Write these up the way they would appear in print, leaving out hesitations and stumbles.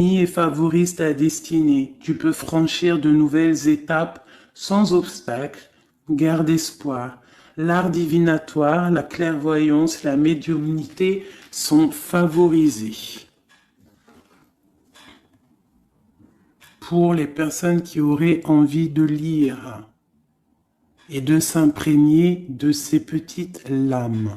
et favorise ta destinée. Tu peux franchir de nouvelles étapes sans obstacle. Garde espoir. L'art divinatoire, la clairvoyance, la médiumnité sont favorisés. Pour les personnes qui auraient envie de lire et de s'imprégner de ces petites lames.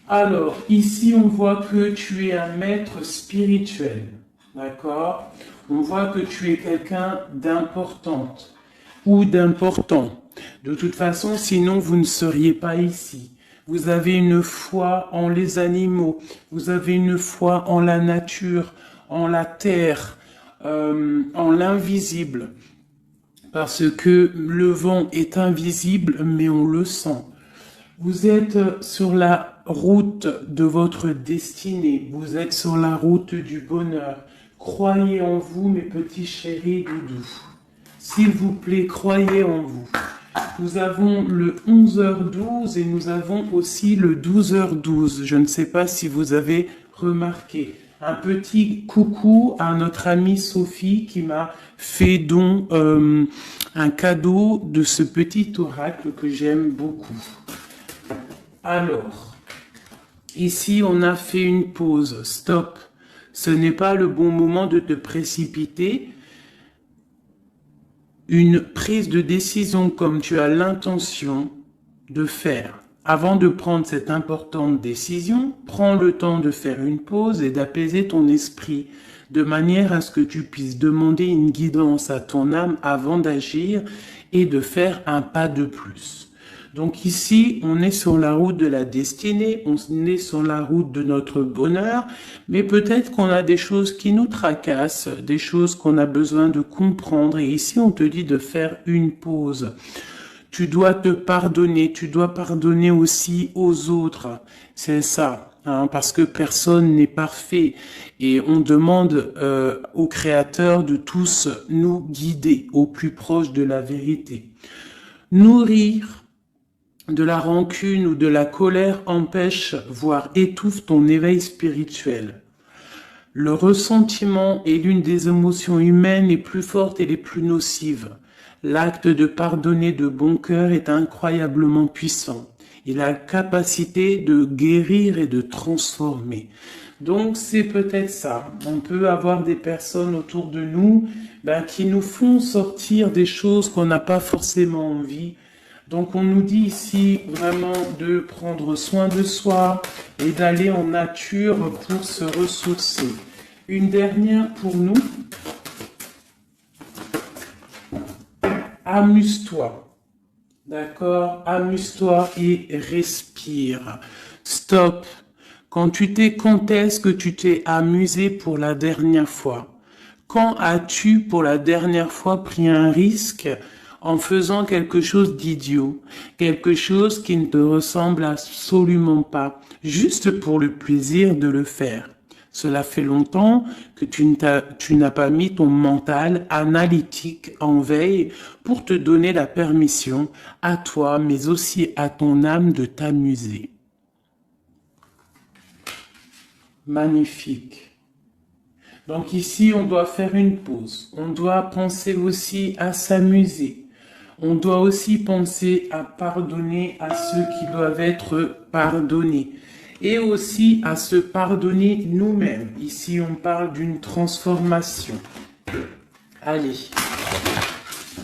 Alors, ici, on voit que tu es un maître spirituel, d'accord? On voit que tu es quelqu'un d'importante ou d'important. De toute façon, sinon, vous ne seriez pas ici. Vous avez une foi en les animaux, vous avez une foi en la nature, en la terre, en l'invisible. Parce que le vent est invisible, mais on le sent. Vous êtes sur la route de votre destinée. Vous êtes sur la route du bonheur. Croyez en vous, mes petits chéris doudous. S'il vous plaît, croyez en vous. Nous avons le 11h12 et nous avons aussi le 12h12. Je ne sais pas si vous avez remarqué. Un petit coucou à notre amie Sophie qui m'a fait don un cadeau de ce petit oracle que j'aime beaucoup. Alors, ici on a fait une pause, stop. Ce n'est pas le bon moment de te précipiter. Une prise de décision comme tu as l'intention de faire. Avant de prendre cette importante décision, prends le temps de faire une pause et d'apaiser ton esprit, de manière à ce que tu puisses demander une guidance à ton âme avant d'agir et de faire un pas de plus. Donc ici, on est sur la route de la destinée, on est sur la route de notre bonheur, mais peut-être qu'on a des choses qui nous tracassent, des choses qu'on a besoin de comprendre, et ici on te dit de faire une pause. Tu dois te pardonner, tu dois pardonner aussi aux autres, c'est ça, hein, parce que personne n'est parfait, et on demande au Créateur de tous nous guider au plus proche de la vérité. Nourrir de la rancune ou de la colère empêche, voire étouffe ton éveil spirituel. Le ressentiment est l'une des émotions humaines les plus fortes et les plus nocives. L'acte de pardonner de bon cœur est incroyablement puissant. Il a la capacité de guérir et de transformer. Donc c'est peut-être ça. On peut avoir des personnes autour de nous qui nous font sortir des choses qu'on n'a pas forcément envie. Donc on nous dit ici vraiment de prendre soin de soi et d'aller en nature pour se ressourcer. Une dernière pour nous. Amuse-toi. D'accord? Amuse-toi et respire. Stop. Quand est-ce que tu t'es amusé pour la dernière fois? Quand as-tu pour la dernière fois pris un risque en faisant quelque chose d'idiot, quelque chose qui ne te ressemble absolument pas, juste pour le plaisir de le faire? Cela fait longtemps que tu n'as pas mis ton mental analytique en veille pour te donner la permission à toi, mais aussi à ton âme de t'amuser. Magnifique. Donc ici, on doit faire une pause. On doit penser aussi à s'amuser. On doit aussi penser à pardonner à ceux qui doivent être pardonnés. Et aussi à se pardonner nous-mêmes. Ici, on parle d'une transformation. Allez.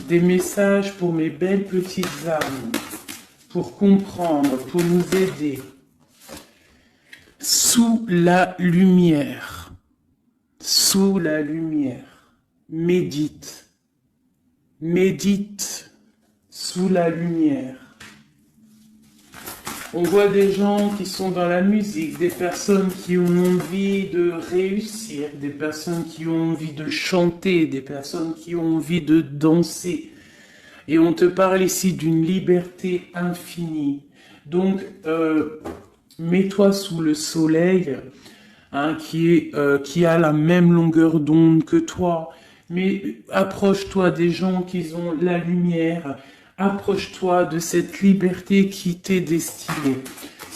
Des messages pour mes belles petites âmes. Pour comprendre, pour nous aider. Sous la lumière. Sous la lumière. Médite. Médite. Sous la lumière. On voit des gens qui sont dans la musique, des personnes qui ont envie de réussir, des personnes qui ont envie de chanter, des personnes qui ont envie de danser. Et on te parle ici d'une liberté infinie. Donc, mets-toi sous le soleil, qui a la même longueur d'onde que toi. Mais approche-toi des gens qui ont la lumière. Approche-toi de cette liberté qui t'est destinée.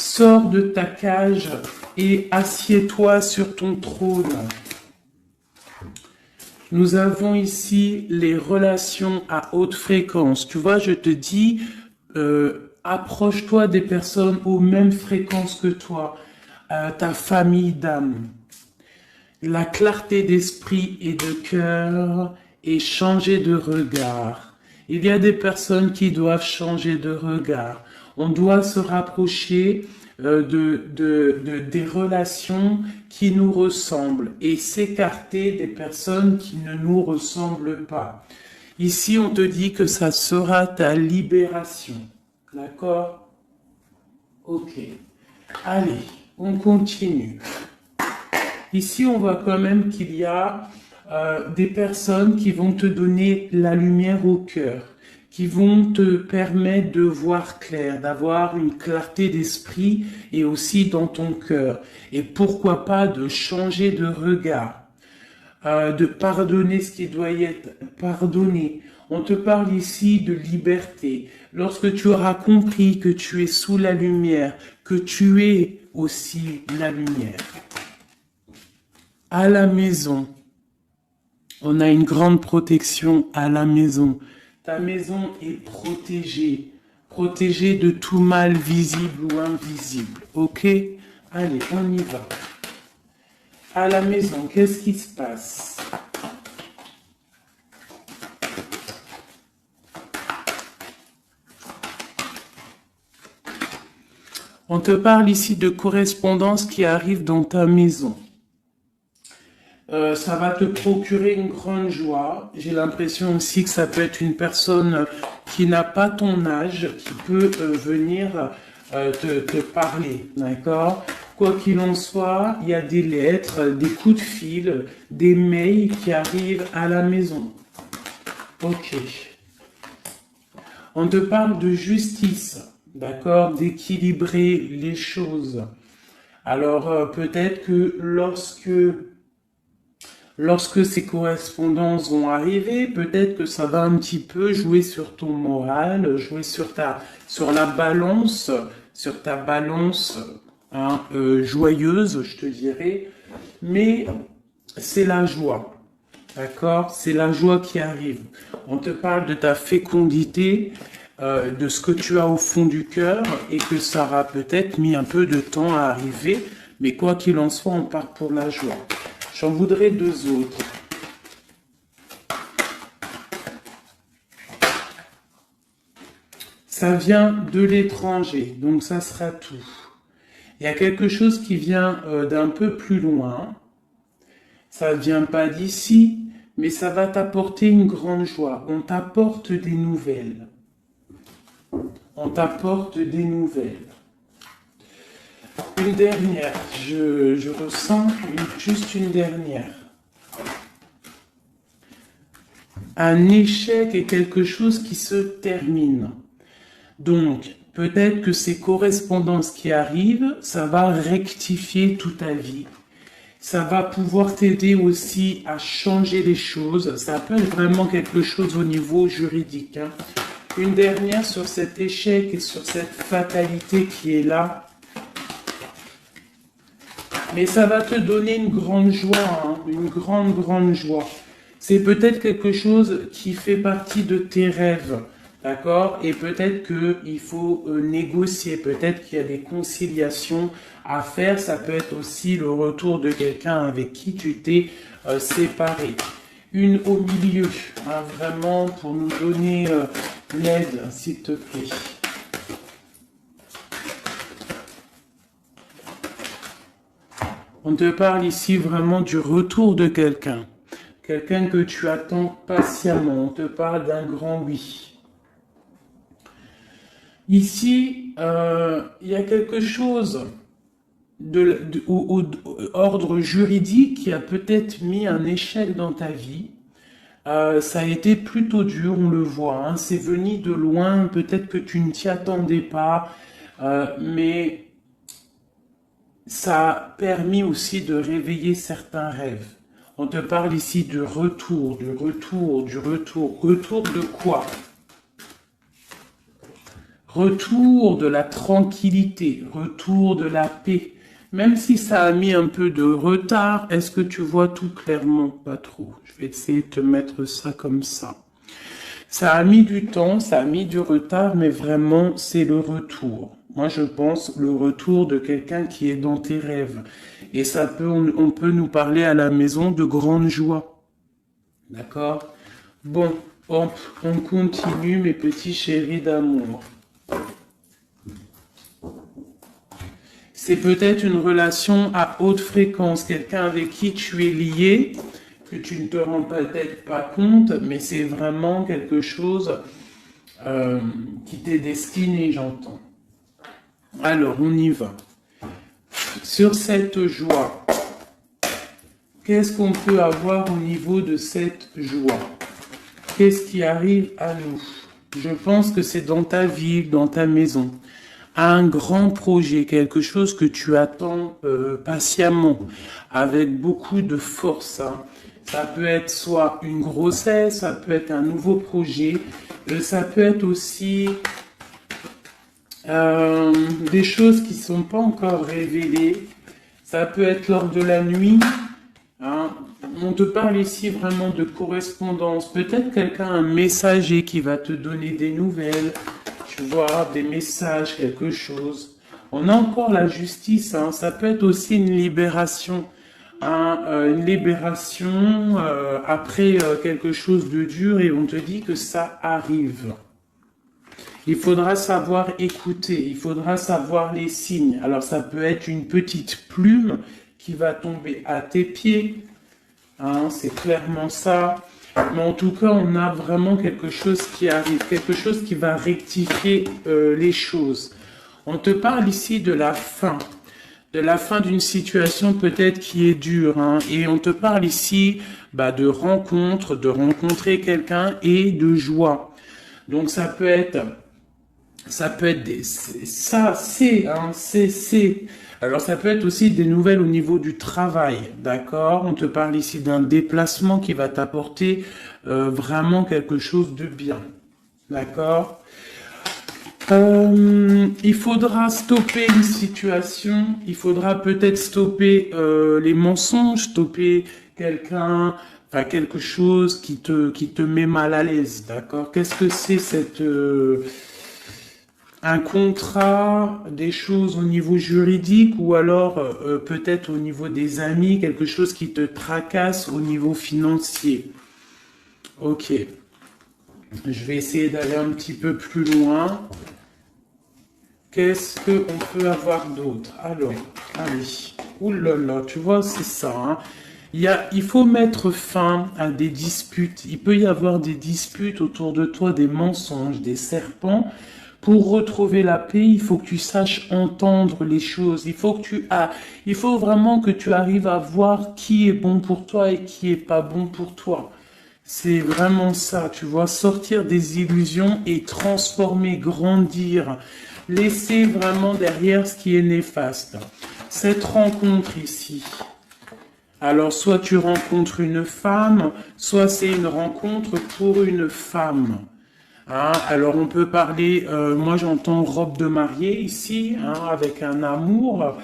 Sors de ta cage et assieds-toi sur ton trône. Nous avons ici les relations à haute fréquence. Tu vois, je te dis, approche-toi des personnes aux mêmes fréquences que toi, ta famille d'âme. La clarté d'esprit et de cœur et changer de regard. Il y a des personnes qui doivent changer de regard. On doit se rapprocher des relations qui nous ressemblent et s'écarter des personnes qui ne nous ressemblent pas. Ici, on te dit que ça sera ta libération. D'accord? Ok. Allez, on continue. Ici, on voit quand même qu'il y a des personnes qui vont te donner la lumière au cœur, qui vont te permettre de voir clair, d'avoir une clarté d'esprit et aussi dans ton cœur. Et pourquoi pas de changer de regard, de pardonner ce qui doit être pardonné. On te parle ici de liberté. Lorsque tu auras compris que tu es sous la lumière, que tu es aussi la lumière. À la maison, on a une grande protection à la maison. Ta maison est protégée, protégée de tout mal visible ou invisible. Ok? Allez, on y va. À la maison, qu'est-ce qui se passe? On te parle ici de correspondance qui arrive dans ta maison. Ça va te procurer une grande joie. J'ai l'impression aussi que ça peut être une personne qui n'a pas ton âge, qui peut venir te parler, d'accord? Quoi qu'il en soit, il y a des lettres, des coups de fil, des mails qui arrivent à la maison. Ok. On te parle de justice, d'accord? D'équilibrer les choses. Alors peut-être que lorsque ces correspondances vont arriver, peut-être que ça va un petit peu jouer sur ton moral, jouer sur la balance, sur ta balance joyeuse, je te dirais. Mais c'est la joie, d'accord? C'est la joie qui arrive. On te parle de ta fécondité, de ce que tu as au fond du cœur et que ça aura peut-être mis un peu de temps à arriver. Mais quoi qu'il en soit, on part pour la joie. J'en voudrais deux autres. Ça vient de l'étranger, donc ça sera tout. Il y a quelque chose qui vient d'un peu plus loin. Ça ne vient pas d'ici, mais ça va t'apporter une grande joie. On t'apporte des nouvelles. On t'apporte des nouvelles. Une dernière, je ressens juste une dernière. Un échec est quelque chose qui se termine. Donc, peut-être que ces correspondances qui arrivent, ça va rectifier toute ta vie. Ça va pouvoir t'aider aussi à changer les choses. Ça peut être vraiment quelque chose au niveau juridique. Hein. Une dernière sur cet échec et sur cette fatalité qui est là. Mais ça va te donner une grande joie, hein, une grande joie. C'est peut-être quelque chose qui fait partie de tes rêves, d'accord? Et peut-être qu'il faut négocier, peut-être qu'il y a des conciliations à faire. Ça peut être aussi le retour de quelqu'un avec qui tu t'es séparé. Une au milieu, hein, vraiment pour nous donner l'aide, s'il te plaît. On te parle ici vraiment du retour de quelqu'un. Quelqu'un que tu attends patiemment. On te parle d'un grand oui. Ici, il y a quelque chose au ordre juridique qui a peut-être mis un échec dans ta vie. Ça a été plutôt dur, on le voit. Hein. C'est venu de loin. Peut-être que tu ne t'y attendais pas. Mais ça a permis aussi de réveiller certains rêves. On te parle ici de retour, Retour de quoi? Retour de la tranquillité, retour de la paix. Même si ça a mis un peu de retard, est-ce que tu vois tout clairement? Pas trop. Je vais essayer de te mettre ça comme ça. Ça a mis du temps, ça a mis du retard, mais vraiment, c'est le retour. Moi, je pense le retour de quelqu'un qui est dans tes rêves. Et ça peut, on peut nous parler à la maison de grande joie. D'accord? Bon, hop, on continue, mes petits chéris d'amour. C'est peut-être une relation à haute fréquence, quelqu'un avec qui tu es lié, que tu ne te rends peut-être pas compte, mais c'est vraiment quelque chose qui t'est destiné, j'entends. Alors, on y va. Sur cette joie, qu'est-ce qu'on peut avoir au niveau de cette joie? Qu'est-ce qui arrive à nous? Je pense que c'est dans ta ville, dans ta maison. Un grand projet, quelque chose que tu attends patiemment, avec beaucoup de force. Hein. Ça peut être soit une grossesse, ça peut être un nouveau projet, ça peut être aussi des choses qui ne sont pas encore révélées. Ça peut être lors de la nuit. Hein. On te parle ici vraiment de correspondance. Peut-être quelqu'un, un messager qui va te donner des nouvelles. Tu vois, des messages, quelque chose. On a encore la justice, hein. Ça peut être aussi une libération. Hein, une libération après quelque chose de dur et on te dit que ça arrive. Il faudra savoir écouter, il faudra savoir les signes. Alors ça peut être une petite plume qui va tomber à tes pieds. Hein, c'est clairement ça. Mais en tout cas, on a vraiment quelque chose qui arrive, quelque chose qui va rectifier les choses. On te parle ici de la fin d'une situation peut-être qui est dure. Hein, et on te parle ici de rencontre, de rencontrer quelqu'un et de joie. Donc ça peut être Alors ça peut être aussi des nouvelles au niveau du travail, d'accord? On te parle ici d'un déplacement qui va t'apporter vraiment quelque chose de bien, d'accord? Il faudra stopper une situation, il faudra peut-être stopper les mensonges, stopper quelqu'un, enfin quelque chose qui te met mal à l'aise, d'accord? Qu'est-ce que c'est un contrat, des choses au niveau juridique ou alors peut-être au niveau des amis, quelque chose qui te tracasse au niveau financier. Ok. Je vais essayer d'aller un petit peu plus loin. Qu'est-ce qu'on peut avoir d'autre? Alors, allez. Ouh là là, tu vois, c'est ça. Hein. Il faut mettre fin à des disputes. Il peut y avoir des disputes autour de toi, des mensonges, des serpents. Pour retrouver la paix, il faut que tu saches entendre les choses. Il faut vraiment que tu arrives à voir qui est bon pour toi et qui est pas bon pour toi. C'est vraiment ça, tu vois, sortir des illusions et transformer, grandir, laisser vraiment derrière ce qui est néfaste. Cette rencontre ici. Alors, soit tu rencontres une femme, soit c'est une rencontre pour une femme. Hein, alors on peut parler, moi j'entends robe de mariée ici, hein, avec un amour,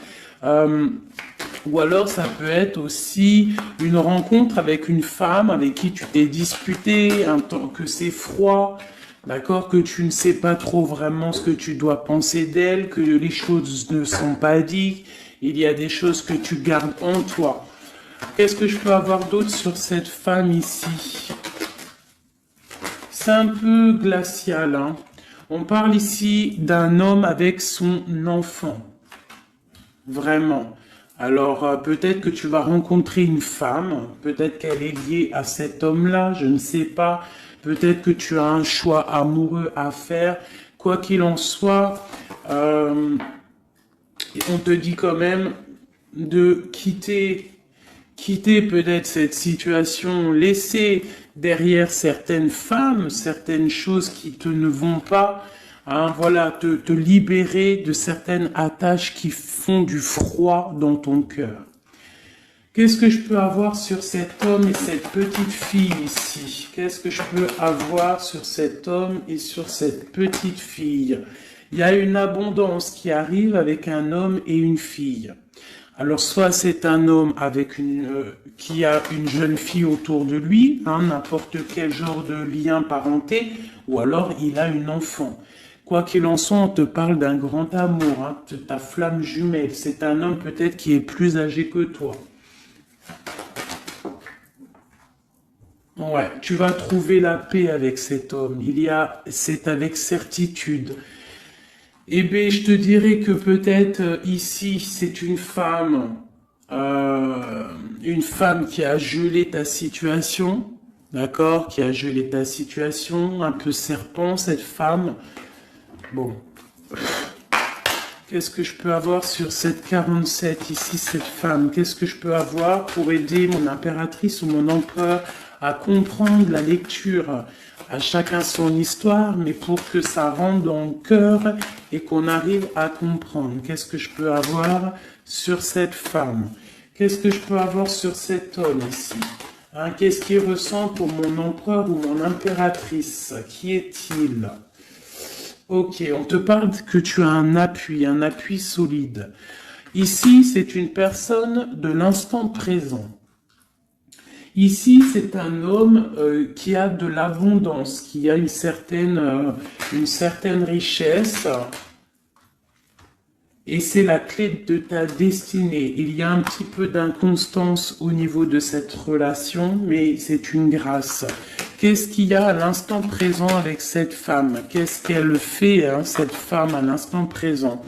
ou alors ça peut être aussi une rencontre avec une femme avec qui tu t'es disputé, un temps que c'est froid, d'accord, que tu ne sais pas trop vraiment ce que tu dois penser d'elle, que les choses ne sont pas dites, il y a des choses que tu gardes en toi. Qu'est-ce que je peux avoir d'autre sur cette femme ici ? C'est un peu glacial. Hein. On parle ici d'un homme avec son enfant. Vraiment. Alors, peut-être que tu vas rencontrer une femme. Peut-être qu'elle est liée à cet homme-là. Je ne sais pas. Peut-être que tu as un choix amoureux à faire. Quoi qu'il en soit, on te dit quand même de quitter peut-être cette situation, laisser derrière certaines femmes, certaines choses qui ne vont pas, hein, voilà, te libérer de certaines attaches qui font du froid dans ton cœur. Qu'est-ce que je peux avoir sur cet homme et cette petite fille ici? Qu'est-ce que je peux avoir sur cet homme et sur cette petite fille? Il y a une abondance qui arrive avec un homme et une fille. Alors, soit c'est un homme avec qui a une jeune fille autour de lui, hein, n'importe quel genre de lien parenté, ou alors il a une enfant. Quoi qu'il en soit, on te parle d'un grand amour, hein, de ta flamme jumelle. C'est un homme peut-être qui est plus âgé que toi. Ouais, tu vas trouver la paix avec cet homme. C'est avec certitude. Eh bien, je te dirais que peut-être ici, c'est une femme qui a gelé ta situation, d'accord, qui a gelé ta situation, un peu serpent, cette femme. Bon, qu'est-ce que je peux avoir sur cette 47 ici, cette femme? Qu'est-ce que je peux avoir pour aider mon impératrice ou mon empereur à comprendre la lecture? À chacun son histoire, mais pour que ça rentre dans le cœur et qu'on arrive à comprendre. Qu'est-ce que je peux avoir sur cette femme? Qu'est-ce que je peux avoir sur cet homme ici? Hein, qu'est-ce qu'il ressent pour mon empereur ou mon impératrice? Qui est-il? Ok, on te parle que tu as un appui solide. Ici, c'est une personne de l'instant présent. Ici, c'est un homme qui a de l'abondance, qui a une certaine richesse. Et c'est la clé de ta destinée. Il y a un petit peu d'inconstance au niveau de cette relation, mais c'est une grâce. Qu'est-ce qu'il y a à l'instant présent avec cette femme? Qu'est-ce qu'elle fait, hein, cette femme, à l'instant présent?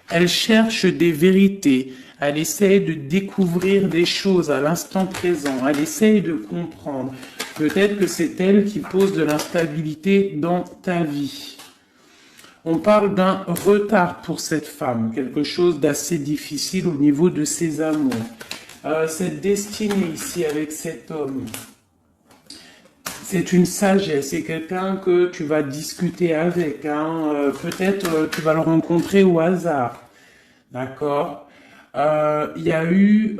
Elle cherche des vérités. Elle essaye de découvrir des choses à l'instant présent. Elle essaye de comprendre. Peut-être que c'est elle qui pose de l'instabilité dans ta vie. On parle d'un retard pour cette femme, quelque chose d'assez difficile au niveau de ses amours. Cette destinée ici avec cet homme, c'est une sagesse, c'est quelqu'un que tu vas discuter avec. Hein. Peut-être tu vas le rencontrer au hasard, d'accord? Il y a eu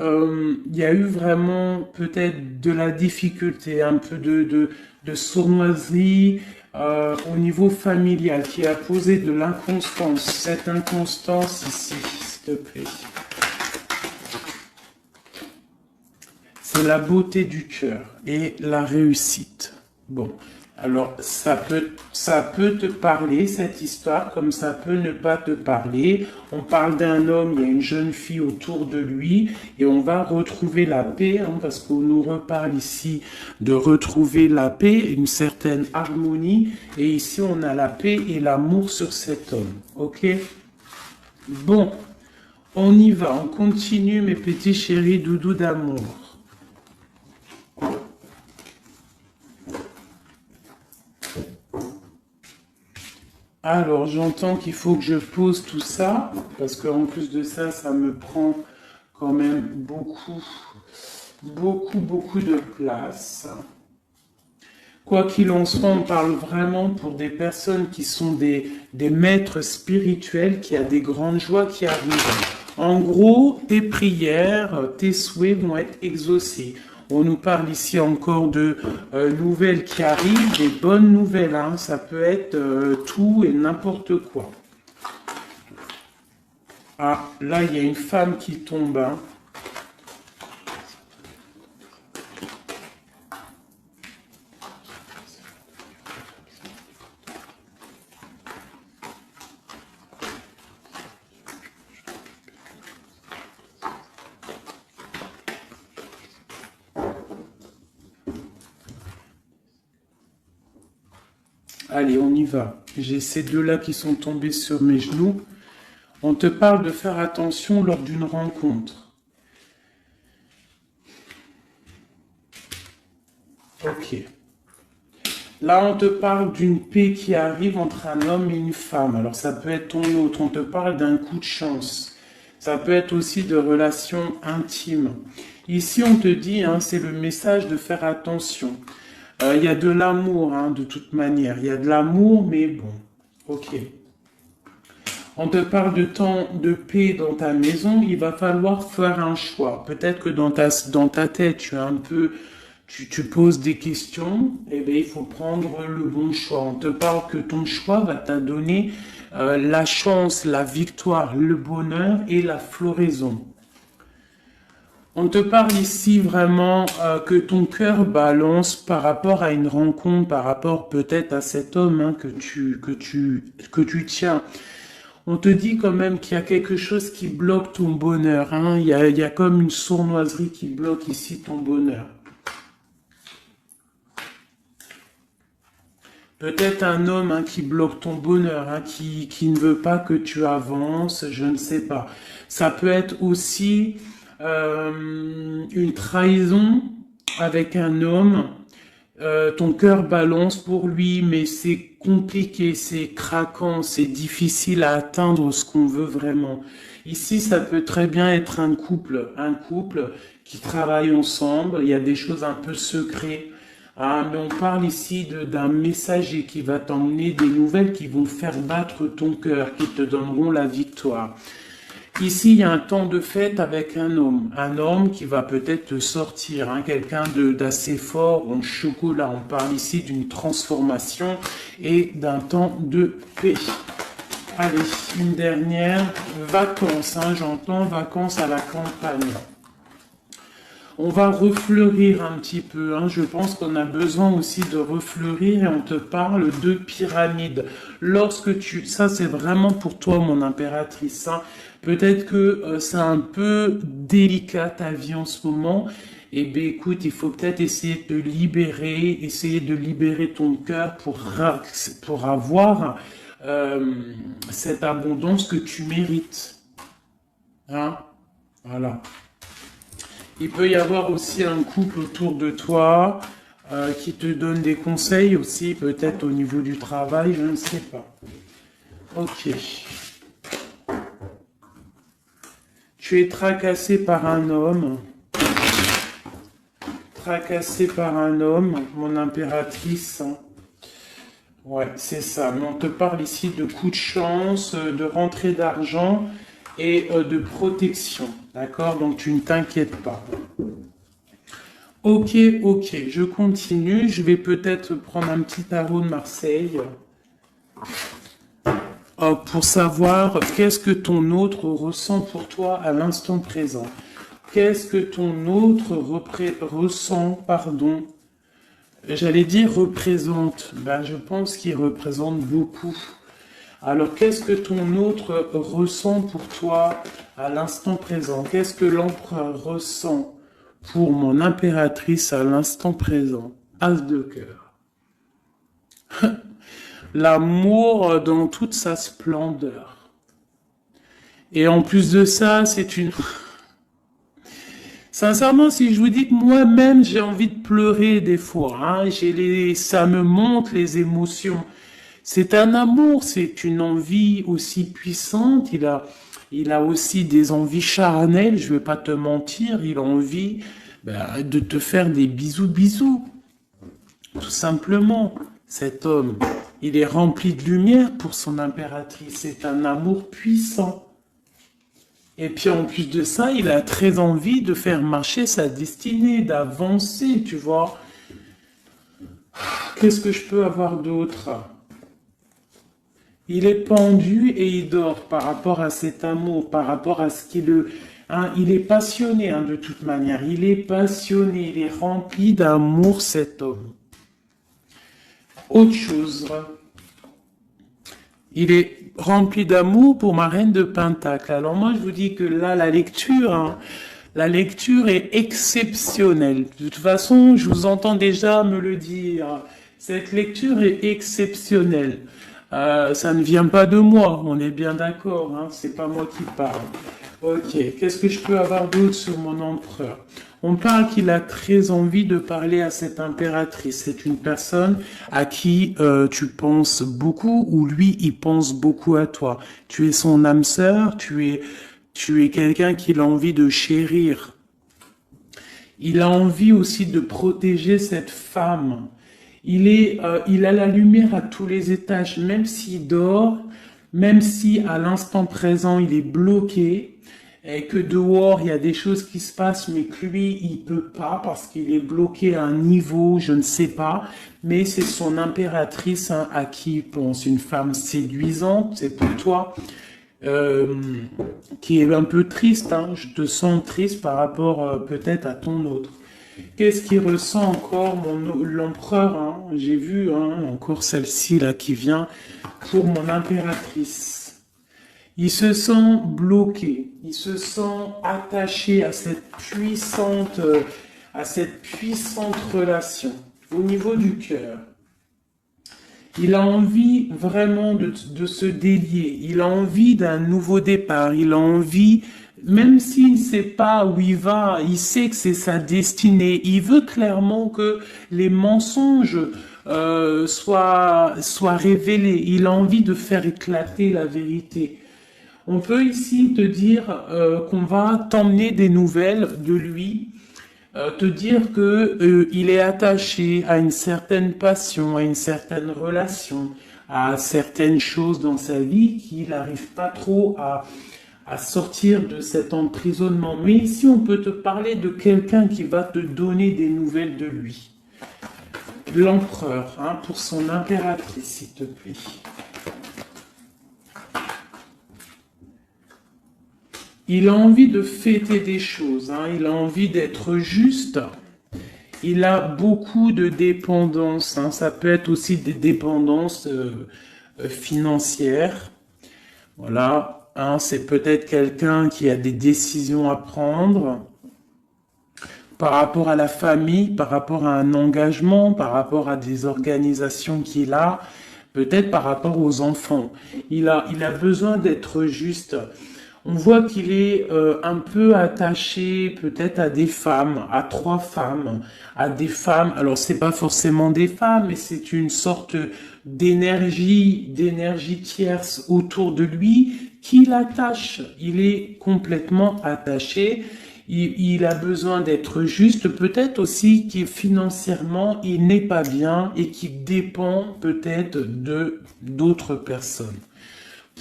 vraiment peut-être de la difficulté, un peu de sournoiserie au niveau familial qui a posé de l'inconstance. Cette inconstance ici, s'il te plaît. C'est la beauté du cœur et la réussite. Bon. Alors, ça peut te parler, cette histoire, comme ça peut ne pas te parler. On parle d'un homme, il y a une jeune fille autour de lui, et on va retrouver la paix, hein, parce qu'on nous reparle ici de retrouver la paix, une certaine harmonie, et ici on a la paix et l'amour sur cet homme. Ok? Bon, on y va, on continue mes petits chéris doudous d'amour. Alors, j'entends qu'il faut que je pose tout ça, parce qu'en plus de ça, ça me prend quand même beaucoup de place. Quoi qu'il en soit, on parle vraiment pour des personnes qui sont des maîtres spirituels, qui a des grandes joies qui arrivent. En gros, tes prières, tes souhaits vont être exaucés. On nous parle ici encore de nouvelles qui arrivent, des bonnes nouvelles. Hein. Ça peut être tout et n'importe quoi. Ah, là, il y a une femme qui tombe. Hein. Allez, on y va. J'ai ces deux-là qui sont tombés sur mes genoux. On te parle de faire attention lors d'une rencontre. Ok. Là, on te parle d'une paix qui arrive entre un homme et une femme. Alors, ça peut être ton autre. On te parle d'un coup de chance. Ça peut être aussi de relations intimes. Ici, on te dit, hein, c'est le message de faire attention. Il y a de l'amour, hein, de toute manière. Il y a de l'amour, mais bon, ok. On te parle de temps de paix dans ta maison. Il va falloir faire un choix. Peut-être que dans ta tête, tu poses des questions, eh bien, il faut prendre le bon choix. On te parle que ton choix va te donner la chance, la victoire, le bonheur et la floraison. On te parle ici vraiment que ton cœur balance par rapport à une rencontre, par rapport peut-être à cet homme hein, que tu tiens. On te dit quand même qu'il y a quelque chose qui bloque ton bonheur. Hein. Il y a comme une sournoiserie qui bloque ici ton bonheur. Peut-être un homme hein, qui bloque ton bonheur, hein, qui ne veut pas que tu avances, je ne sais pas. Ça peut être aussi une trahison avec un homme. Ton cœur balance pour lui, mais c'est compliqué, c'est craquant, c'est difficile à atteindre ce qu'on veut vraiment. Ici, ça peut très bien être un couple qui travaille ensemble. Il y a des choses un peu secrètes. Ah, mais on parle ici d'un messager qui va t'emmener des nouvelles qui vont faire battre ton cœur, qui te donneront la victoire. Ici, il y a un temps de fête avec un homme qui va peut-être te sortir, hein, quelqu'un d'assez fort en chocolat. On parle ici d'une transformation et d'un temps de paix. Allez, une dernière, vacances, hein, j'entends vacances à la campagne. On va refleurir un petit peu, hein. Je pense qu'on a besoin aussi de refleurir et on te parle de pyramide. Ça c'est vraiment pour toi mon impératrice, hein. Peut-être que c'est un peu délicat ta vie en ce moment. Eh bien écoute, il faut peut-être essayer de te libérer, essayer de libérer ton cœur pour avoir cette abondance que tu mérites. Hein? Voilà. Il peut y avoir aussi un couple autour de toi qui te donne des conseils aussi, peut-être au niveau du travail, je ne sais pas. Ok. Tu es tracassé par un homme. Tracassé par un homme, mon impératrice. Ouais, c'est ça. Mais on te parle ici de coups de chance, de rentrée d'argent et de protection. D'accord? Donc tu ne t'inquiètes pas. Ok, je continue. Je vais peut-être prendre un petit tarot de Marseille pour savoir qu'est-ce que ton autre ressent pour toi à l'instant présent. Qu'est-ce que ton autre ressent, pardon. J'allais dire représente. Ben, je pense qu'il représente beaucoup. Alors, qu'est-ce que ton autre ressent pour toi à l'instant présent? Qu'est-ce que l'empereur ressent pour mon impératrice à l'instant présent? As de cœur. L'amour dans toute sa splendeur. Et en plus de ça, c'est une... Sincèrement, si je vous dis que moi-même, j'ai envie de pleurer des fois, hein, ça me monte les émotions. C'est un amour, c'est une envie aussi puissante. Il a aussi des envies charnelles, je vais pas te mentir. Il a envie de te faire des bisous. Tout simplement, cet homme, il est rempli de lumière pour son impératrice. C'est un amour puissant. Et puis en plus de ça, il a très envie de faire marcher sa destinée, d'avancer, tu vois. Qu'est-ce que je peux avoir d'autre? Il est pendu et il dort par rapport à cet amour, par rapport à ce qu'il est. Hein, il est passionné hein, de toute manière. Il est passionné, il est rempli d'amour cet homme. Autre chose. Il est rempli d'amour pour ma reine de Pentacle. Alors moi, je vous dis que là, la lecture est exceptionnelle. De toute façon, je vous entends déjà me le dire. Cette lecture est exceptionnelle. Ça ne vient pas de moi, on est bien d'accord, hein, c'est pas moi qui parle. Ok, qu'est-ce que je peux avoir d'autre sur mon empereur? On parle qu'il a très envie de parler à cette impératrice. C'est une personne à qui tu penses beaucoup ou lui, il pense beaucoup à toi. Tu es son âme sœur, tu es quelqu'un qu'il a envie de chérir. Il a envie aussi de protéger cette femme. Il a la lumière à tous les étages, même s'il dort, même si à l'instant présent il est bloqué, et que dehors, il y a des choses qui se passent, mais que lui, il peut pas parce qu'il est bloqué à un niveau, je ne sais pas, mais c'est son impératrice hein, à qui il pense. Une femme séduisante, c'est pour toi, qui est un peu triste, hein. Je te sens triste par rapport peut-être à ton autre. Qu'est-ce qu'il ressent encore l'empereur hein. J'ai vu hein, encore celle-ci là qui vient pour mon impératrice. Il se sent bloqué, il se sent attaché à cette puissante relation au niveau du cœur. Il a envie vraiment de se délier, il a envie d'un nouveau départ, il a envie, même s'il ne sait pas où il va, il sait que c'est sa destinée, il veut clairement que les mensonges soient révélés, il a envie de faire éclater la vérité. On peut ici te dire qu'on va t'emmener des nouvelles de lui, te dire que il est attaché à une certaine passion, à une certaine relation, à certaines choses dans sa vie qu'il n'arrive pas trop à sortir de cet emprisonnement. Mais ici, on peut te parler de quelqu'un qui va te donner des nouvelles de lui. L'empereur, hein, pour son impératrice, s'il te plaît. Il a envie de fêter des choses, hein, il a envie d'être juste. Il a beaucoup de dépendances, hein, ça peut être aussi des dépendances financières. Voilà, hein, c'est peut-être quelqu'un qui a des décisions à prendre par rapport à la famille, par rapport à un engagement, par rapport à des organisations qu'il a, peut-être par rapport aux enfants. Il a besoin d'être juste. On voit qu'il est un peu attaché peut-être à des femmes, à 3 femmes, à des femmes. Alors c'est pas forcément des femmes, mais c'est une sorte d'énergie tierce autour de lui qui l'attache. Il est complètement attaché. Il a besoin d'être juste, peut-être aussi que financièrement il n'est pas bien et qu'il dépend peut-être de d'autres personnes.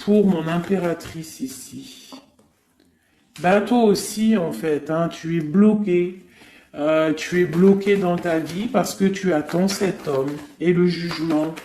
Pour mon impératrice ici. Bah toi aussi en fait, hein, tu es bloqué. Tu es bloqué dans ta vie parce que tu attends cet homme et le jugement.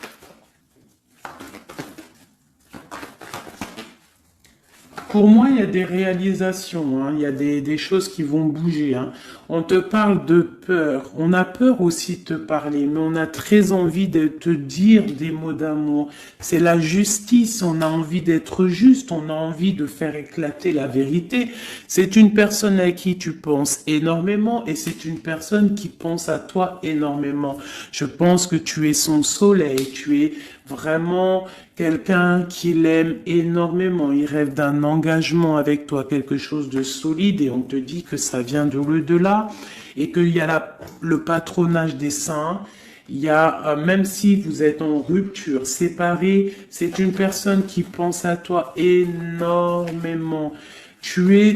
Pour moi, il y a des réalisations, hein, il y a des choses qui vont bouger. Hein. On te parle de peur. On a peur aussi de te parler, mais on a très envie de te dire des mots d'amour. C'est la justice, on a envie d'être juste, on a envie de faire éclater la vérité. C'est une personne à qui tu penses énormément et c'est une personne qui pense à toi énormément. Je pense que tu es son soleil, tu es vraiment quelqu'un qui l'aime énormément. Il rêve d'un engagement avec toi, quelque chose de solide et on te dit que ça vient de l'au-delà et qu'il y a le patronage des saints. Il y a, même si vous êtes en rupture, séparés, c'est une personne qui pense à toi énormément. Tu es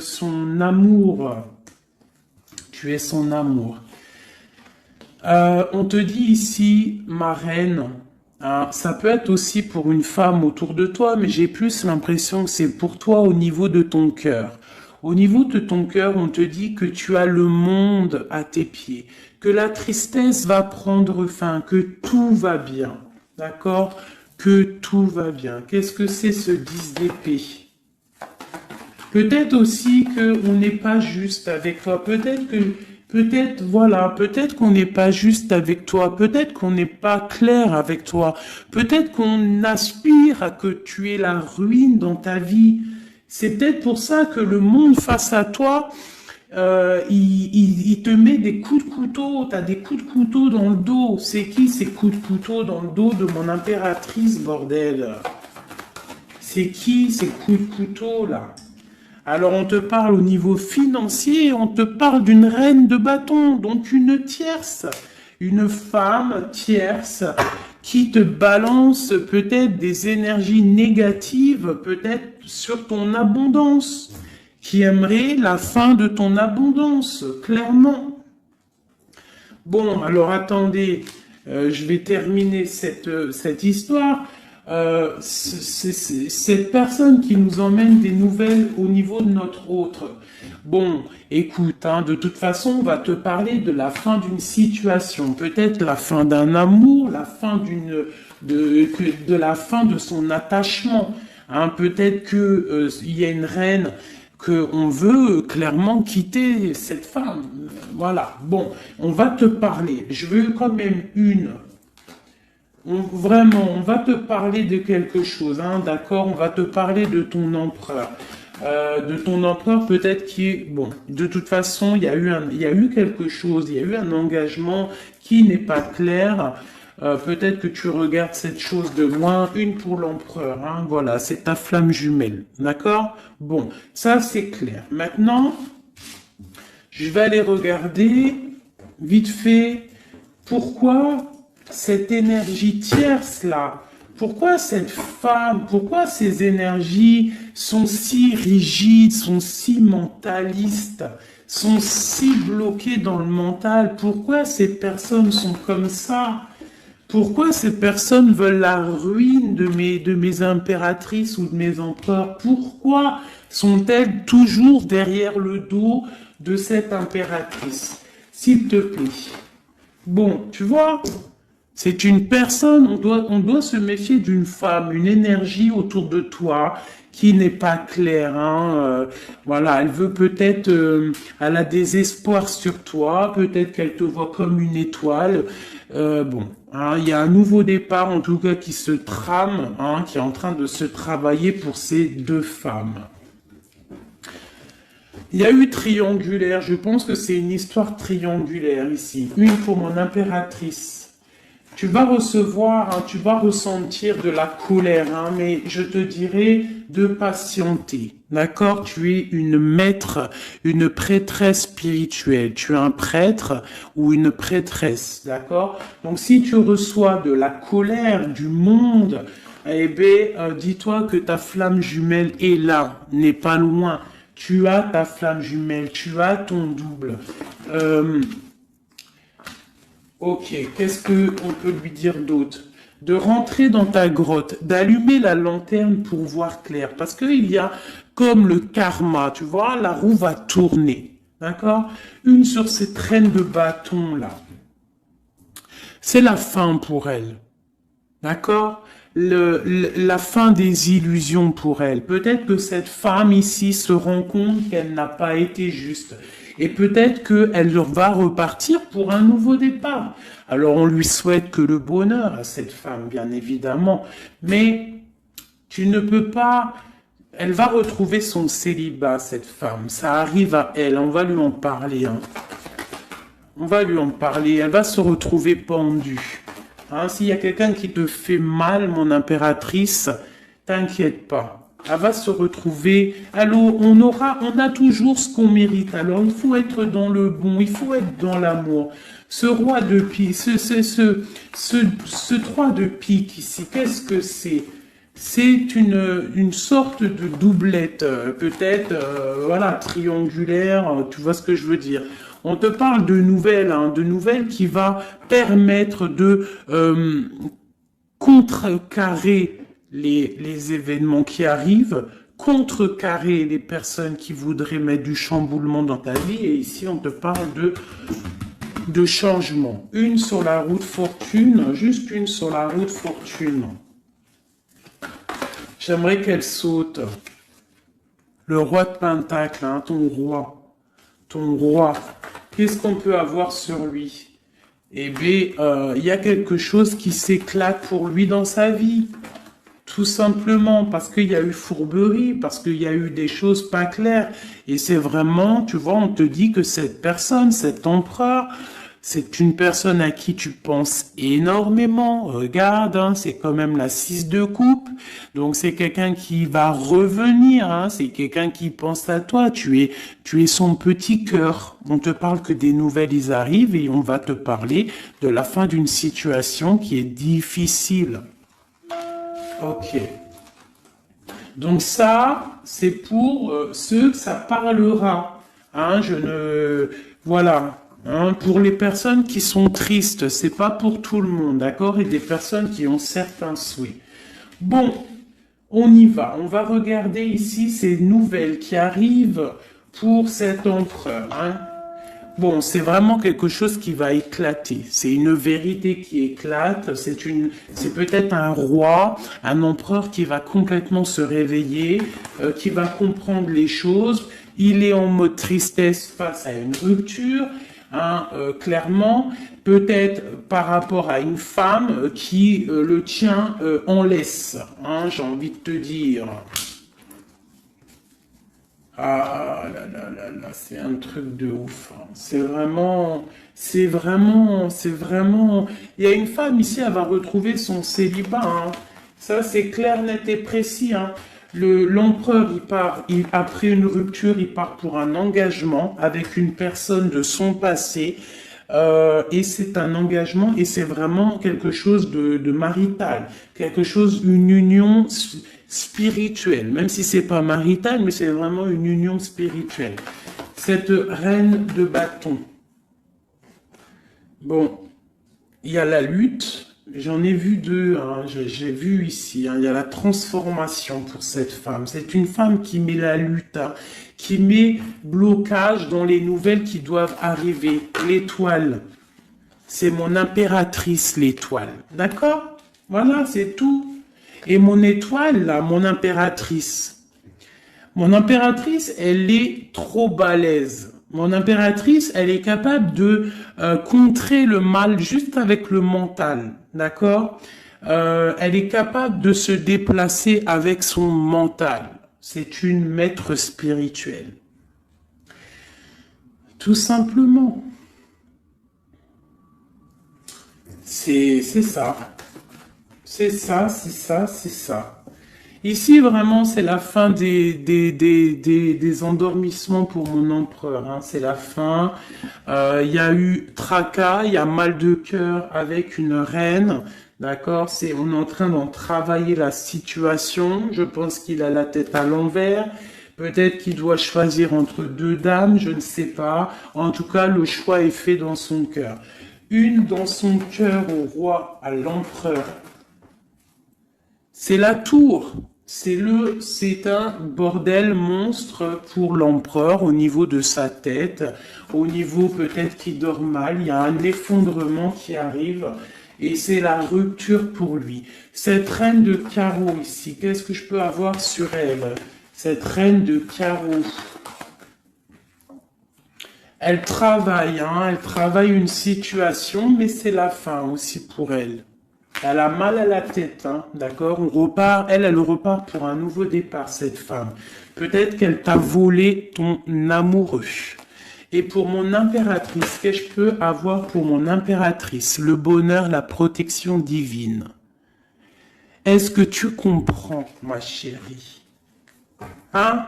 son amour. Tu es son amour. On te dit ici, ma reine, ça peut être aussi pour une femme autour de toi, mais j'ai plus l'impression que c'est pour toi au niveau de ton cœur. Au niveau de ton cœur, on te dit que tu as le monde à tes pieds, que la tristesse va prendre fin, que tout va bien, d'accord? Que tout va bien. Qu'est-ce que c'est ce 10 d'épée? Peut-être aussi qu'on n'est pas juste avec toi, peut-être qu'on n'est pas juste avec toi, peut-être qu'on n'est pas clair avec toi, peut-être qu'on aspire à que tu aies la ruine dans ta vie. C'est peut-être pour ça que le monde face à toi, il te met des coups de couteau, t'as des coups de couteau dans le dos. C'est qui ces coups de couteau dans le dos de mon impératrice, bordel? C'est qui ces coups de couteau là? Alors on te parle au niveau financier, on te parle d'une reine de bâton, donc une tierce, une femme tierce qui te balance peut-être des énergies négatives, peut-être sur ton abondance, qui aimerait la fin de ton abondance, clairement. Bon, alors attendez, je vais terminer cette histoire. cette personne qui nous emmène des nouvelles au niveau de notre autre. Bon, écoute, hein, de toute façon, on va te parler de la fin d'une situation, peut-être la fin d'un amour, la fin de la fin de son attachement. Hein, peut-être que il y a une reine que on veut clairement quitter cette femme. Voilà. Bon, on va te parler. Je veux quand même vraiment, on va te parler de quelque chose, hein, d'accord? On va te parler de ton empereur. De ton empereur peut-être qui est... Bon, de toute façon, il y a eu quelque chose, il y a eu un engagement qui n'est pas clair. Peut-être que tu regardes cette chose de loin, une pour l'empereur, hein, voilà, c'est ta flamme jumelle, d'accord? Bon, ça c'est clair. Maintenant, je vais aller regarder, vite fait, pourquoi cette énergie tierce là, pourquoi cette femme, pourquoi ces énergies sont si rigides, sont si mentalistes, sont si bloquées dans le mental, pourquoi ces personnes sont comme ça? Pourquoi ces personnes veulent la ruine de mes impératrices ou de mes empereurs? Pourquoi sont-elles toujours derrière le dos de cette impératrice? S'il te plaît. Bon, tu vois, c'est une personne, on doit se méfier d'une femme, une énergie autour de toi qui n'est pas claire. Hein, voilà, elle veut peut-être, elle a des espoirs sur toi, peut-être qu'elle te voit comme une étoile. Bon, hein, il y a un nouveau départ en tout cas qui se trame, hein, qui est en train de se travailler pour ces deux femmes. Il y a eu triangulaire, je pense que c'est une histoire triangulaire ici. Une pour mon impératrice. Tu vas recevoir, hein, tu vas ressentir de la colère, hein, mais je te dirais de patienter. D'accord? Tu es une maître, une prêtresse spirituelle. Tu es un prêtre ou une prêtresse. D'accord? Donc si tu reçois de la colère du monde, eh bien, dis-toi que ta flamme jumelle est là, n'est pas loin. Tu as ta flamme jumelle, tu as ton double. Ok, qu'est-ce qu'on peut lui dire d'autre? De rentrer dans ta grotte, d'allumer la lanterne pour voir clair. Parce qu'il y a comme le karma, tu vois, la roue va tourner. D'accord? Une sur ces traînes de bâton là. C'est la fin pour elle. D'accord? La fin des illusions pour elle. Peut-être que cette femme ici se rend compte qu'elle n'a pas été juste. Et peut-être qu'elle va repartir pour un nouveau départ. Alors on lui souhaite que le bonheur à cette femme, bien évidemment. Mais tu ne peux pas... Elle va retrouver son célibat, cette femme. Ça arrive à elle. On va lui en parler. Hein. On va lui en parler. Elle va se retrouver pendue. Hein, s'il y a quelqu'un qui te fait mal, mon impératrice, t'inquiète pas. Elle va se retrouver. Alors, on a toujours ce qu'on mérite. Alors, il faut être dans le bon, il faut être dans l'amour. Ce roi de pique, ce 3 de pique ici, qu'est-ce que c'est? C'est une sorte de doublette, peut-être, voilà, triangulaire, tu vois ce que je veux dire. On te parle de nouvelles, hein, de nouvelles qui va permettre de contrecarrer les événements qui arrivent, contrecarrer les personnes qui voudraient mettre du chamboulement dans ta vie. Et ici, on te parle de changement. Une sur la route fortune, juste une sur la route fortune. J'aimerais qu'elle saute. Le roi de Pentacle, hein, ton roi. Ton roi. Qu'est-ce qu'on peut avoir sur lui? Eh bien, il y a quelque chose qui s'éclate pour lui dans sa vie. Tout simplement parce qu'il y a eu fourberie, parce qu'il y a eu des choses pas claires. Et c'est vraiment, tu vois, on te dit que cette personne, cet empereur, c'est une personne à qui tu penses énormément. Regarde, hein, c'est quand même la 6 de coupe. Donc c'est quelqu'un qui va revenir. Hein, c'est quelqu'un qui pense à toi. Tu es son petit cœur. On te parle que des nouvelles, ils arrivent et on va te parler de la fin d'une situation qui est difficile. Ok. Donc ça, c'est pour ceux que ça parlera. Hein, voilà. Hein, pour les personnes qui sont tristes, c'est pas pour tout le monde, d'accord? Et des personnes qui ont certains souhaits. Bon, on y va. On va regarder ici ces nouvelles qui arrivent pour cet empereur. Hein. Bon, c'est vraiment quelque chose qui va éclater. C'est une vérité qui éclate. C'est peut-être un roi, un empereur qui va complètement se réveiller, qui va comprendre les choses. Il est en mode tristesse face à une rupture. Hein, clairement, peut-être par rapport à une femme qui le tient en laisse, hein, j'ai envie de te dire. Ah là là là là, c'est un truc de ouf. Hein. C'est vraiment. Il y a une femme ici, elle va retrouver son célibat. Hein. Ça, c'est clair, net et précis. Hein. L'empereur, après une rupture, il part pour un engagement avec une personne de son passé. Et c'est un engagement et c'est vraiment quelque chose de marital, une union spirituelle, même si c'est pas marital, mais c'est vraiment une union spirituelle. Cette reine de bâton. Bon, il y a la lutte. J'en ai vu deux, hein, j'ai vu ici, hein, il y a la transformation pour cette femme. C'est une femme qui met la lutte, hein, qui met blocage dans les nouvelles qui doivent arriver. L'étoile, c'est mon impératrice, l'étoile. D'accord? Voilà, c'est tout. Et mon étoile, là, mon impératrice, elle est trop balèze. Mon impératrice, elle est capable de contrer le mal juste avec le mental, d'accord? Elle est capable de se déplacer avec son mental. C'est une maître spirituelle. Tout simplement. C'est ça. C'est ça, c'est ça, c'est ça. Ici, vraiment, c'est la fin des endormissements pour mon empereur. Hein. C'est la fin. Il y a eu tracas, il y a mal de cœur avec une reine. D'accord? On est en train d'en travailler la situation. Je pense qu'il a la tête à l'envers. Peut-être qu'il doit choisir entre deux dames, je ne sais pas. En tout cas, le choix est fait dans son cœur. Une dans son cœur au roi, à l'empereur. C'est la tour. C'est un bordel monstre pour l'empereur au niveau de sa tête, au niveau peut-être qu'il dort mal, il y a un effondrement qui arrive et c'est la rupture pour lui. Cette reine de carreau ici, qu'est-ce que je peux avoir sur elle? Cette reine de carreau. Elle travaille une situation, mais c'est la fin aussi pour elle. Elle a mal à la tête, hein, d'accord? Elle repart pour un nouveau départ, cette femme. Peut-être qu'elle t'a volé ton amoureux. Et pour mon impératrice, qu'est-ce que je peux avoir pour mon impératrice? Le bonheur, la protection divine. Est-ce que tu comprends, ma chérie? Hein?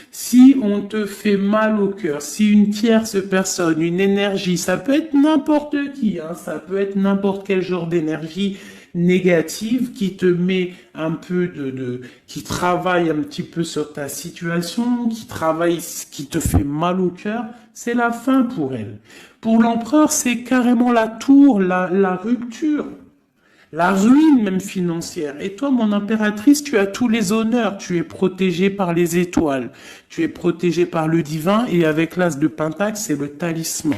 Si on te fait mal au cœur, si une tierce personne, une énergie, ça peut être n'importe qui, hein, ça peut être n'importe quel genre d'énergie négative qui te met un peu qui travaille un petit peu sur ta situation, qui te fait mal au cœur, c'est la fin pour elle. Pour l'empereur, c'est carrément la tour, la rupture. La ruine même financière. Et toi, mon impératrice, tu as tous les honneurs. Tu es protégée par les étoiles. Tu es protégée par le divin. Et avec l'as de Pentacle, c'est le talisman.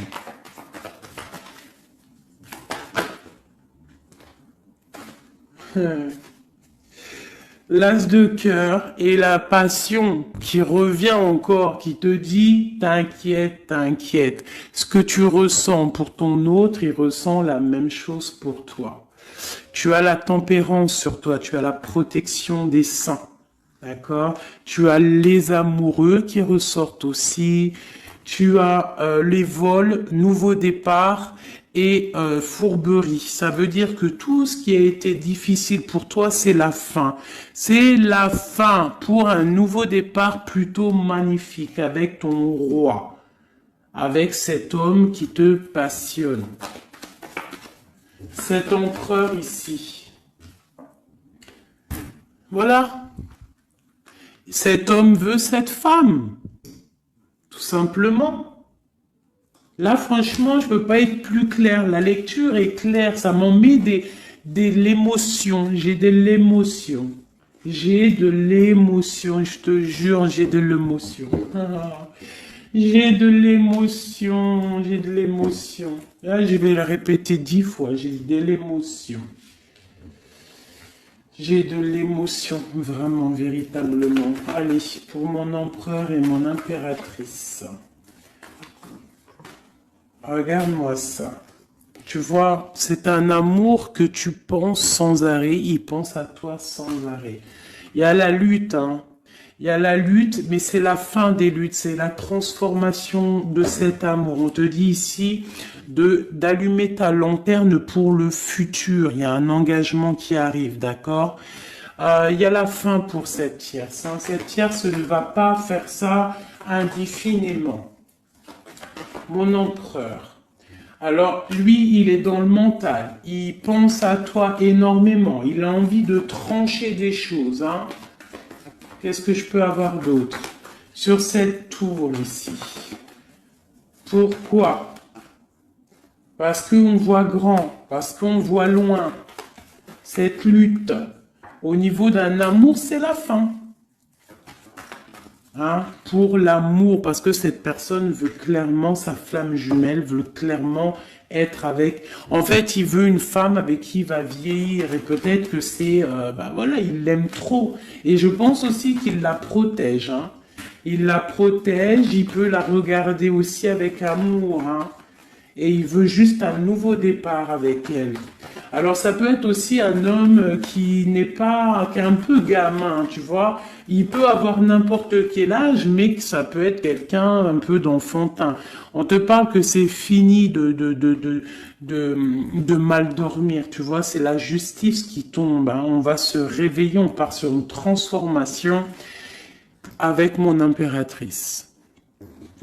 L'as de cœur et la passion qui revient encore, qui te dit, t'inquiète, t'inquiète. Ce que tu ressens pour ton autre, il ressent la même chose pour toi. Tu as la tempérance sur toi, tu as la protection des saints, d'accord? Tu as les amoureux qui ressortent aussi, tu as les vols, nouveau départ et fourberie. Ça veut dire que tout ce qui a été difficile pour toi, c'est la fin. C'est la fin pour un nouveau départ plutôt magnifique avec ton roi, avec cet homme qui te passionne. Cet empereur ici. Voilà. Cet homme veut cette femme. Tout simplement. Là, franchement, je peux pas être plus clair. La lecture est claire. Ça m'en met de l'émotion. J'ai de l'émotion. J'ai de l'émotion, je te jure, j'ai de l'émotion. J'ai de l'émotion, j'ai de l'émotion. Là, je vais le répéter 10 fois, j'ai de l'émotion. J'ai de l'émotion, vraiment, véritablement. Allez, pour mon empereur et mon impératrice. Regarde-moi ça. Tu vois, c'est un amour que tu penses sans arrêt, il pense à toi sans arrêt. Il y a la lutte, hein. Il y a la lutte, mais c'est la fin des luttes, c'est la transformation de cet amour. On te dit ici d'allumer ta lanterne pour le futur. Il y a un engagement qui arrive, d'accord? Il y a la fin pour cette tierce, hein. Cette tierce ne va pas faire ça indéfiniment. Mon empereur. Alors, lui, il est dans le mental. Il pense à toi énormément. Il a envie de trancher des choses, hein. Qu'est-ce que je peux avoir d'autre? Sur cette tour ici. Pourquoi? Parce qu'on voit grand, parce qu'on voit loin. Cette lutte, au niveau d'un amour, c'est la fin. Hein, pour l'amour, parce que cette personne veut clairement, sa flamme jumelle veut clairement être avec... En fait, il veut une femme avec qui il va vieillir, et peut-être que c'est... voilà, il l'aime trop. Et je pense aussi qu'il la protège. Hein. Il la protège, il peut la regarder aussi avec amour. Hein. Et il veut juste un nouveau départ avec elle. Alors ça peut être aussi un homme qui n'est pas, qui est un peu gamin, tu vois. Il peut avoir n'importe quel âge, mais que ça peut être quelqu'un un peu d'enfantin. On te parle que c'est fini de mal dormir, tu vois. C'est la justice qui tombe. Hein. On va se réveiller, on part sur une transformation avec mon impératrice.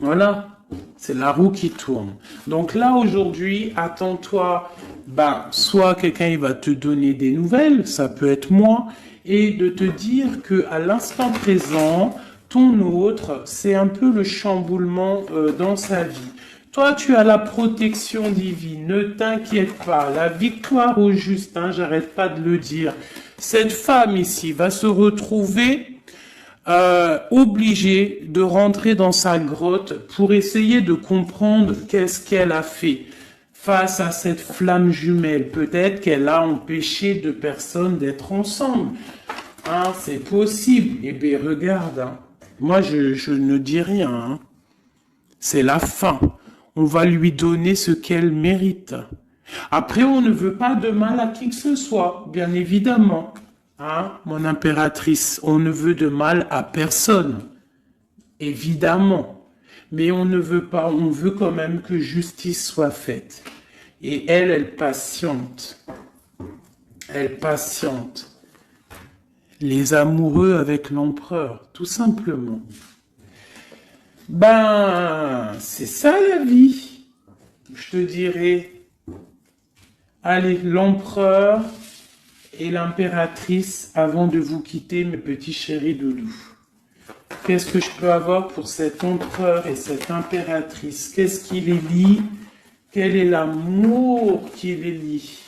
Voilà. C'est la roue qui tourne. Donc là, aujourd'hui, attends-toi, soit quelqu'un il va te donner des nouvelles, ça peut être moi, et de te dire que à l'instant présent, ton autre, c'est un peu le chamboulement dans sa vie. Toi, tu as la protection divine, ne t'inquiète pas, la victoire au juste, hein, j'arrête pas de le dire. Cette femme ici va se retrouver obligée de rentrer dans sa grotte pour essayer de comprendre qu'est-ce qu'elle a fait face à cette flamme jumelle. Peut-être qu'elle a empêché deux personnes d'être ensemble. Hein, c'est possible. Eh bien, regarde. Hein. Moi, je ne dis rien. Hein. C'est la fin. On va lui donner ce qu'elle mérite. Après, on ne veut pas de mal à qui que ce soit, bien évidemment. Hein, mon impératrice, on ne veut de mal à personne, évidemment. Mais on ne veut pas, on veut quand même que justice soit faite. Et elle patiente. Elle patiente. Les amoureux avec l'empereur, tout simplement. C'est ça la vie. Je te dirais, allez, l'empereur et l'impératrice avant de vous quitter, mes petits chéris doudous. Qu'est-ce que je peux avoir pour cet empereur et cette impératrice? Qu'est-ce qui les lie? Quel est l'amour qui les lie?